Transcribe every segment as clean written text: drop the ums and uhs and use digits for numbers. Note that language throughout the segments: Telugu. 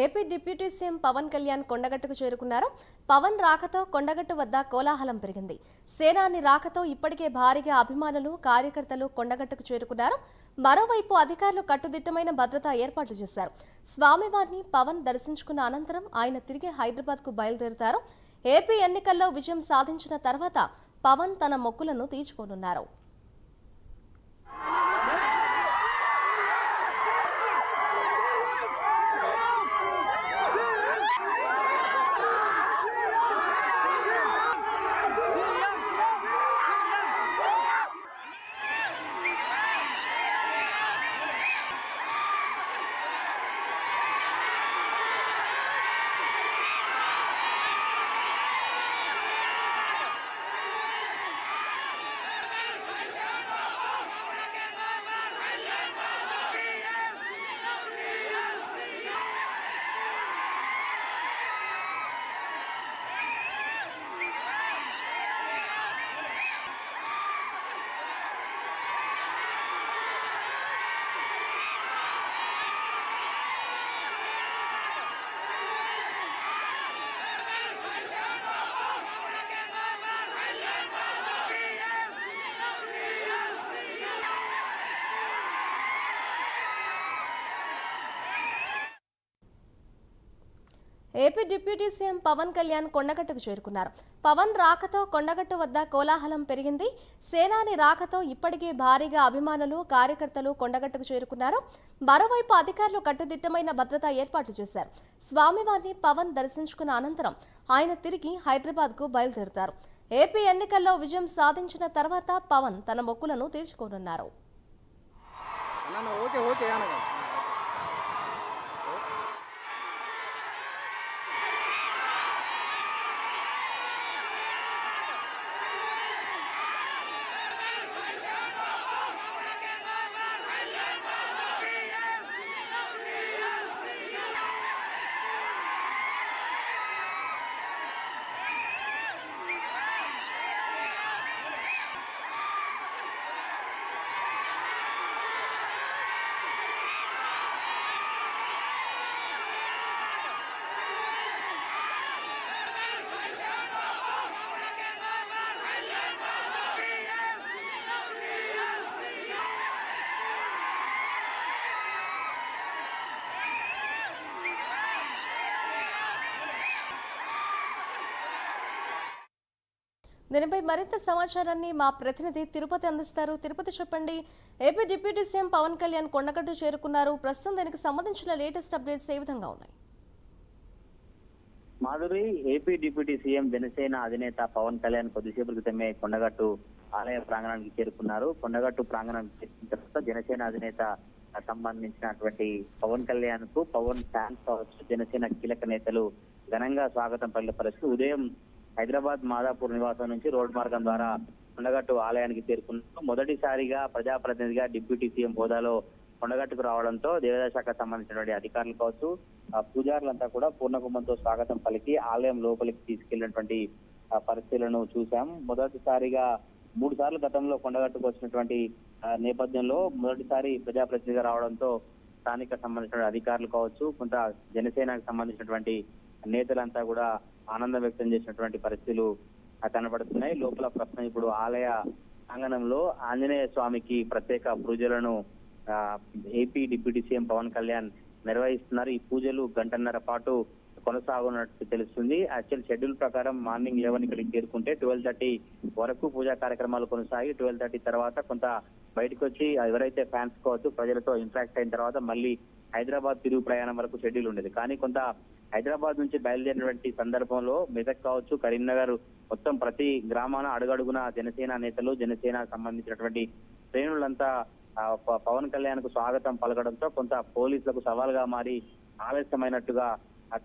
AP deputy CM Pawan Kalyan కొండగట్టుకు చేరుకున్నారు. పవన్ రాకతో కొండగట్టు వద్ద కోలాహలం పెరిగింది. సేనాని రాకతో ఇప్పటికే భారీగా అభిమానులు, కార్యకర్తలు కొండగట్టుకు చేరుకున్నారు. మరోవైపు అధికారులు కట్టుదిట్టమైన భద్రతా ఏర్పాట్లు చేశారు. స్వామివారిని పవన్ దర్శించుకున్న అనంతరం ఆయన తిరిగి హైదరాబాద్కు బయలుదేరుతారు. ఏపీ ఎన్నికల్లో విజయం సాధించిన తర్వాత పవన్ తన మొక్కులను తీర్చుకోనున్నారు. AP deputy CM Pawan Kalyan కొండగట్టుకు చేరుకున్నారు. పవన్ రాకతో కొండగట్టు వద్ద కోలాహలం పెరిగింది. సేనాని రాకతో ఇప్పటికే భారీగా అభిమానులు, కార్యకర్తలు కొండగట్టుకు చేరుకున్నారు. మరోవైపు అధికారులు కట్టుదిట్టమైన భద్రతా ఏర్పాట్లు చేశారు. స్వామివారిని పవన్ దర్శించుకున్న అనంతరం ఆయన తిరిగి హైదరాబాద్కు బయలుదేరుతారు. ఏపీ ఎన్నికల్లో విజయం సాధించిన తర్వాత పవన్ తన మొక్కులను తీర్చుకోనున్నారు. దీనిపై మరింత సమాచారాన్ని మా ప్రతినిధి తిరుపతి అందిస్తారు. తిరుపతి, చెప్పండి. AP deputy CM Pawan Kalyan Kondagattu చేరుకున్నారు. ప్రస్తుతం దీనికి సంబంధించిన లేటెస్ట్ అప్డేట్స్ ఏ విధంగా ఉన్నాయి? Madhuri, AP deputy CM Janasena అధినేత పవన్ కళ్యాణ్ కొద్దిసేపు క్రితమే కొండగట్టు ఆలయ ప్రాంగణానికి చేరుకున్నారు. కొండగట్టు ప్రాంగణానికి చేరుకున్న తర్వాత జనసేన అధినేత సంబంధించినటువంటి పవన్ కళ్యాణ్ కు పవన్ ఫ్యాన్స్ కావచ్చు, జనసేన కీలక నేతలు ఘనంగా స్వాగతం పలికిన పరిస్థితి. ఉదయం హైదరాబాద్ మాదాపూర్ నివాసం నుంచి రోడ్ మార్గం ద్వారా కొండగట్టు ఆలయానికి చేరుకున్నారు. మొదటిసారిగా ప్రజాప్రతినిధిగా డిప్యూటీ సీఎం హోదాలో కొండగట్టుకు రావడంతో దేవాదాయ శాఖకు సంబంధించినటువంటి అధికారులు కావచ్చు, పూజారులంతా కూడా పూర్ణకుంభంతో స్వాగతం పలికి ఆలయం లోపలికి తీసుకెళ్లినటువంటి పరిస్థితులను చూశాం. మొదటిసారిగా 3 సార్లు గతంలో కొండగట్టుకు వచ్చినటువంటి నేపథ్యంలో మొదటిసారి ప్రజాప్రతినిధిగా రావడంతో స్థానిక సంబంధించిన అధికారులు కావచ్చు, కొంత జనసేనకు సంబంధించినటువంటి నేతలంతా కూడా ఆనందం వ్యక్తం చేసినటువంటి పరిస్థితులు కనబడుతున్నాయి. లోపల ప్రస్తుతం ఇప్పుడు ఆలయ ప్రాంగణంలో ఆంజనేయ స్వామికి ప్రత్యేక పూజలను AP deputy CM Pawan Kalyan నిర్వహిస్తున్నారు. ఈ పూజలు గంటన్నర పాటు కొనసాగున్నట్టు తెలుస్తుంది. యాక్చువల్ షెడ్యూల్ ప్రకారం మార్నింగ్ 11 ఇక్కడికి చేరుకుంటే 12:30 వరకు పూజా కార్యక్రమాలు కొనసాగి 12:30 తర్వాత కొంత బయటకు వచ్చి ఎవరైతే ఫ్యాన్స్ కావచ్చు ప్రజలతో ఇంటరాక్ట్ అయిన తర్వాత మళ్ళీ హైదరాబాద్ తిరుగు ప్రయాణం వరకు షెడ్యూల్ ఉండేది. కానీ కొంత హైదరాబాద్ నుంచి బయలుదేరినటువంటి సందర్భంలో మెదక్ కావచ్చు, కరీంనగర్ మొత్తం ప్రతి గ్రామాన అడుగడుగున జనసేన నేతలు, జనసేన సంబంధించినటువంటి శ్రేణులంతా పవన్ కళ్యాణ్ కు స్వాగతం పలకడంతో కొంత పోలీసులకు సవాల్గా మారి ఆలస్యమైనట్టుగా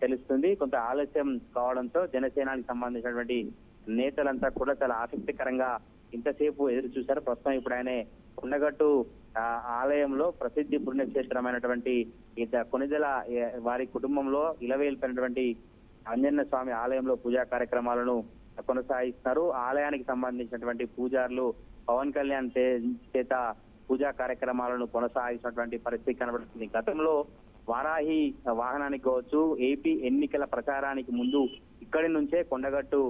తెలుస్తుంది. కొంత ఆలస్యం కావడంతో జనసేనకి సంబంధించినటువంటి నేతలంతా కూడా చాలా ఆసక్తికరంగా ఇంతసేపు ఎదురు చూశారు. ప్రస్తుతం ఇప్పుడు ఆయన కొండగట్టు ఆలయంలో ప్రసిద్ధి పుణ్యక్షేత్రమైనటువంటి కొనిదెల వారి కుటుంబంలో ఇలవేల్పినటువంటి ఆంజనేయ స్వామి ఆలయంలో పూజా కార్యక్రమాలను కొనసాగిస్తున్నారు. ఆలయానికి సంబంధించినటువంటి పూజారులు పవన్ కళ్యాణ్ చేత పూజా కార్యక్రమాలను కొనసాగించినటువంటి పరిస్థితి కనబడుతుంది. గతంలో వారాహి వాహనానికి కావచ్చు, ఏపీ ఎన్నికల ప్రచారానికి ముందు ఇక్కడి నుంచే కొండగట్టు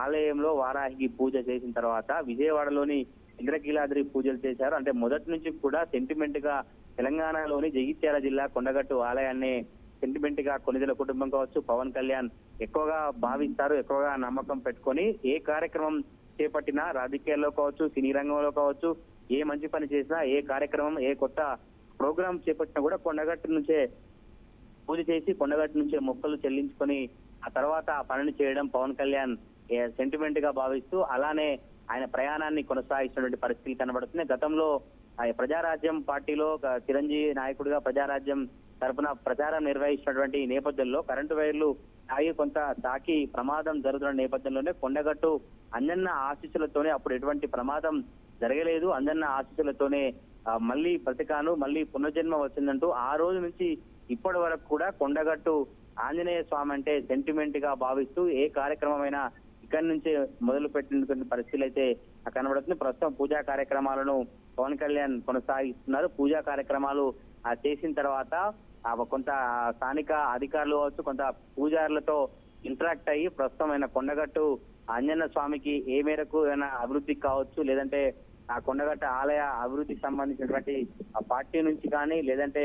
ఆలయంలో వారాహికి పూజ చేసిన తర్వాత విజయవాడలోని ఇంద్రకీలాద్రి పూజలు చేశారు. అంటే మొదటి నుంచి కూడా సెంటిమెంట్ గా తెలంగాణలోని జగిత్యాల జిల్లా కొండగట్టు ఆలయాన్ని సెంటిమెంట్ గా కొనిదెల కుటుంబం కావచ్చు, పవన్ కళ్యాణ్ ఎక్కువగా భావిస్తారు, ఎక్కువగా నమ్మకం పెట్టుకొని ఏ కార్యక్రమం చేపట్టినా రాజకీయాల్లో కావచ్చు, సినీ రంగంలో కావచ్చు, ఏ మంచి పని చేసినా, ఏ కార్యక్రమం, ఏ కొత్త ప్రోగ్రామ్ చేపట్టినా కూడా కొండగట్టు నుంచే పూజ చేసి కొండగట్టు నుంచే మొక్కలు చెల్లించుకొని ఆ తర్వాత ఆ పనిని చేయడం పవన్ కళ్యాణ్ సెంటిమెంట్ గా భావిస్తూ అలానే ఆయన ప్రయాణాన్ని కొనసాగిస్తున్నటువంటి పరిస్థితులు కనబడుతున్నాయి. గతంలో ప్రజారాజ్యం పార్టీలో చిరంజీవి నాయకుడిగా ప్రజారాజ్యం తరఫున ప్రచారం నిర్వహించినటువంటి నేపథ్యంలో కరెంటు వైర్లు కొంత తాకి ప్రమాదం జరుగుతున్న నేపథ్యంలోనే కొండగట్టు అంజన్న ఆశీస్సులతోనే అప్పుడు ఎటువంటి ప్రమాదం జరగలేదు, అంజన్న ఆశీస్సులతోనే మళ్ళీ బ్రతికాను, మళ్ళీ పునర్జన్మ వచ్చిందంటూ ఆ రోజు నుంచి ఇప్పటి వరకు కూడా కొండగట్టు ఆంజనేయ స్వామి అంటే సెంటిమెంట్ గా భావిస్తూ ఏ కార్యక్రమమైనా ఇక్కడి నుంచే మొదలు పెట్టినటువంటి పరిస్థితులు అయితే కనబడుతుంది. ప్రస్తుతం పూజా కార్యక్రమాలను పవన్ కళ్యాణ్ కొనసాగిస్తున్నారు. పూజా కార్యక్రమాలు చేసిన తర్వాత కొంత స్థానిక అధికారులు కావచ్చు, కొంత పూజారులతో ఇంటరాక్ట్ అయ్యి ప్రస్తుతం ఆయన కొండగట్టు అంజన్న స్వామికి ఏ మేరకు ఏమైనా అభివృద్ధికి కావచ్చు, లేదంటే ఆ కొండగట్ట ఆలయ అభివృద్ధికి సంబంధించినటువంటి ఆ పార్టీ నుంచి కానీ లేదంటే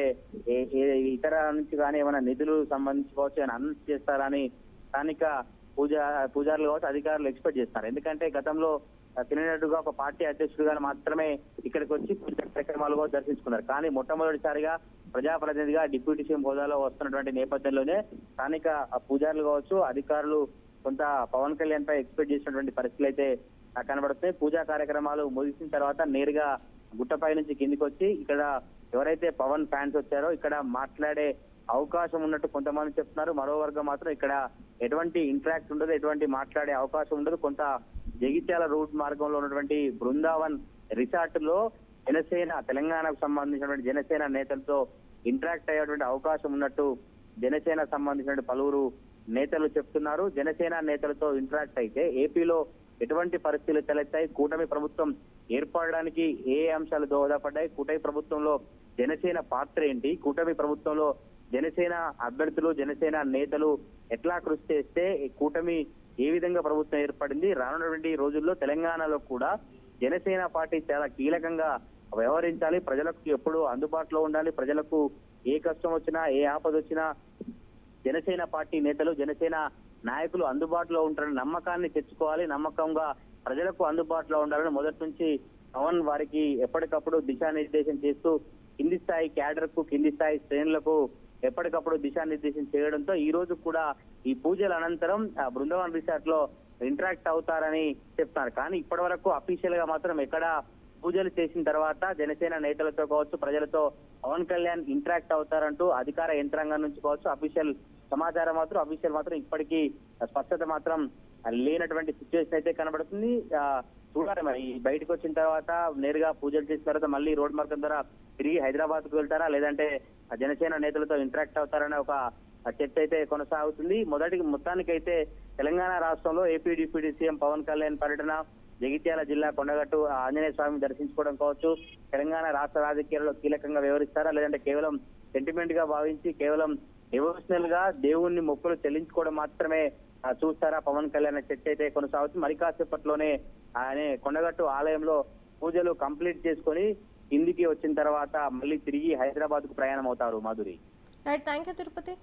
ఇతర నుంచి కానీ ఏమైనా నిధులు సంబంధించుకోవచ్చు ఏమైనా అనౌన్స్ చేస్తారని స్థానిక పూజారులు కావచ్చు, అధికారులు ఎక్స్పెక్ట్ చేస్తారు. ఎందుకంటే గతంలో తినేటట్టుగా ఒక పార్టీ అధ్యక్షుడిగా మాత్రమే ఇక్కడికి వచ్చి పూజా కార్యక్రమాలు కూడా దర్శించుకున్నారు. కానీ మొట్టమొదటిసారిగా ప్రజాప్రతినిధిగా డిప్యూటీ సీఎం హోదాలో వస్తున్నటువంటి నేపథ్యంలోనే స్థానిక పూజారులు కావచ్చు, అధికారులు కొంత పవన్ కళ్యాణ్ పై ఎక్స్పెక్ట్ చేసినటువంటి పరిస్థితులు అయితే కనబడుతున్నాయి. పూజా కార్యక్రమాలు ముగిసిన తర్వాత నేరుగా గుట్టపై నుంచి కిందికి వచ్చి ఇక్కడ ఎవరైతే పవన్ ఫ్యాన్స్ వచ్చారో ఇక్కడ మాట్లాడే అవకాశం ఉన్నట్టు కొంతమంది చెప్తున్నారు. మరో వర్గం మాత్రం ఇక్కడ ఎటువంటి ఇంటరాక్ట్ ఉండదు, ఎటువంటి మాట్లాడే అవకాశం ఉండదు. కొంత జగిత్యాల రూట్ మార్గంలో ఉన్నటువంటి బృందావన్ రిసార్ట్ లో జనసేన తెలంగాణకు సంబంధించినటువంటి జనసేన నేతలతో ఇంటరాక్ట్ అయ్యేటువంటి అవకాశం ఉన్నట్టు జనసేన సంబంధించిన పలువురు నేతలు చెప్తున్నారు. జనసేన నేతలతో ఇంటరాక్ట్ అయితే ఏపీలో ఎటువంటి పరిస్థితులు తలెత్తాయి, కూటమి ప్రభుత్వం ఏర్పడడానికి ఏ అంశాలు దోహదపడ్డాయి, కూటమి ప్రభుత్వంలో జనసేన పాత్ర ఏంటి, కూటమి ప్రభుత్వంలో జనసేన అభ్యర్థులు జనసేన నేతలు ఎట్లా కృషి చేస్తే కూటమి ఏ విధంగా ప్రభుత్వం ఏర్పడింది, రానున్నటువంటి రోజుల్లో తెలంగాణలో కూడా జనసేన పార్టీ చాలా కీలకంగా వ్యవహరించాలి, ప్రజలకు ఎప్పుడు అందుబాటులో ఉండాలి, ప్రజలకు ఏ కష్టం వచ్చినా ఏ ఆపద వచ్చినా జనసేన పార్టీ నేతలు జనసేన నాయకులు అందుబాటులో ఉంటారని నమ్మకాన్ని తెచ్చుకోవాలి, నమ్మకంగా ప్రజలకు అందుబాటులో ఉండాలని మొదటి నుంచి పవన్ వారికి ఎప్పటికప్పుడు దిశానిర్దేశం చేస్తూ కింది స్థాయి క్యాడర్ కు కింది స్థాయి శ్రేణులకు ఎప్పటికప్పుడు దిశానిర్దేశం చేయడంతో ఈ రోజు కూడా ఈ పూజల అనంతరం బృందావన్ రిసార్ట్ లో ఇంటరాక్ట్ అవుతారని చెప్తారు. కానీ ఇప్పటి వరకు అఫీషియల్ గా మాత్రం ఎక్కడ పూజలు చేసిన తర్వాత జనసేన నేతలతో కావచ్చు, ప్రజలతో పవన్ కళ్యాణ్ ఇంటరాక్ట్ అవుతారంటూ అధికార యంత్రాంగం నుంచి కావచ్చు అఫీషియల్ సమాచారం మాత్రం ఇప్పటికీ స్పష్టత మాత్రం లేనటువంటి సిచ్యువేషన్ అయితే కనబడుతుంది. చూడాలి మరి బయటకు వచ్చిన తర్వాత నేరుగా పూజలు చేసిన తర్వాత మళ్ళీ రోడ్ మార్గం ద్వారా తిరిగి హైదరాబాద్ కు వెళ్తారా, లేదంటే జనసేన నేతలతో ఇంటరాక్ట్ అవుతారనే ఒక చర్చ అయితే కొనసాగుతుంది. మొత్తానికైతే తెలంగాణ రాష్ట్రంలో AP deputy CM Pawan Kalyan పర్యటన, జగిత్యాల జిల్లా కొండగట్టు ఆంజనేయ స్వామిని దర్శించుకోవడం కావచ్చు, తెలంగాణ రాష్ట్ర రాజకీయాల్లో కీలకంగా వ్యవహరిస్తారా, లేదంటే కేవలం సెంటిమెంట్ గా భావించి కేవలం డివోషనల్ గా దేవుణ్ణి మొక్కులు చెల్లించుకోవడం మాత్రమే చూస్తారా పవన్ కళ్యాణ్ చర్చ అయితే కొనసాగుతుంది. మరి కాసేపట్లోనే ఆయన కొండగట్టు ఆలయంలో పూజలు కంప్లీట్ చేసుకొని కిందికి వచ్చిన తర్వాత మళ్ళీ తిరిగి హైదరాబాద్ కు ప్రయాణం అవుతారు. Madhuri. Right, thank you Tirupati.